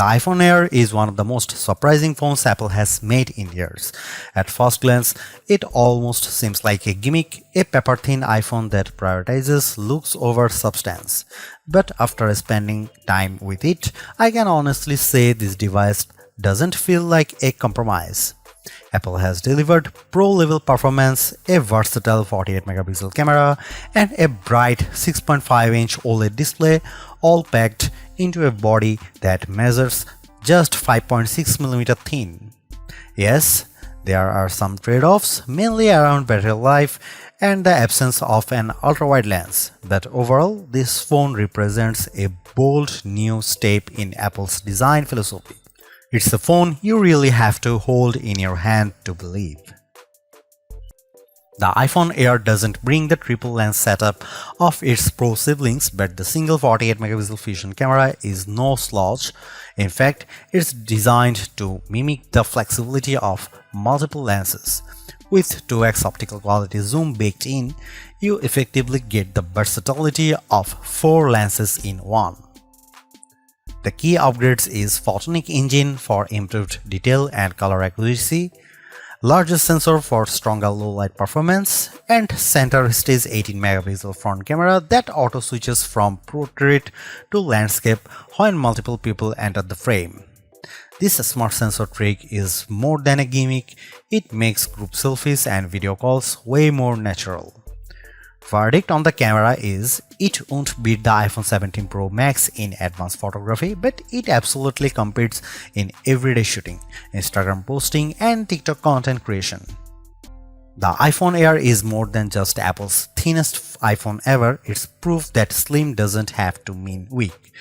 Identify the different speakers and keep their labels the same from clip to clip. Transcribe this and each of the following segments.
Speaker 1: The iPhone Air is one of the most surprising phones Apple has made in years. At first glance, it almost seems like a gimmick, a paper-thin iPhone that prioritizes looks over substance. But after spending time with it, I can honestly say this device doesn't feel like a compromise. Apple has delivered pro-level performance, a versatile 48-megapixel camera, and a bright 6.5-inch OLED display, all packed into a body that measures just 5.6mm thin. Yes, there are some trade-offs, mainly around battery life and the absence of an ultra-wide lens, but overall, this phone represents a bold new step in Apple's design philosophy. It's a phone you really have to hold in your hand to believe. The iPhone Air doesn't bring the triple lens setup of its Pro siblings, but the single 48-megapixel fusion camera is no slouch. In fact, it's designed to mimic the flexibility of multiple lenses. With 2x optical quality zoom baked in, you effectively get the versatility of 4 lenses in one. The key upgrades is Photonic Engine for improved detail and color accuracy, larger sensor for stronger low-light performance, and center stage 18-megapixel front camera that auto-switches from portrait to landscape when multiple people enter the frame. This smart sensor trick is more than a gimmick, it makes group selfies and video calls way more natural. Verdict on the camera is, it won't beat the iPhone 17 Pro Max in advanced photography, but it absolutely competes in everyday shooting, Instagram posting, and TikTok content creation. The iPhone Air is more than just Apple's thinnest iPhone ever, it's proof that slim doesn't have to mean weak.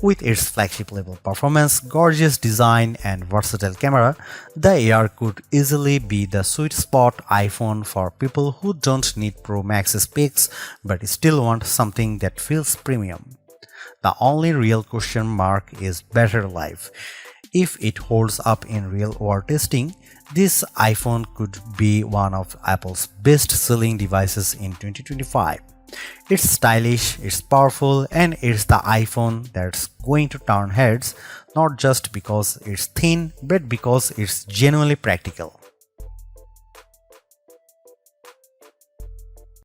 Speaker 1: With its flagship level performance, gorgeous design, and versatile camera, the Air could easily be the sweet spot iPhone for people who don't need Pro Max specs but still want something that feels premium. The only real question mark is battery life. If it holds up in real-world testing, this iPhone could be one of Apple's best-selling devices in 2025. It's stylish, it's powerful, and it's the iPhone that's going to turn heads, not just because it's thin, but because it's genuinely practical.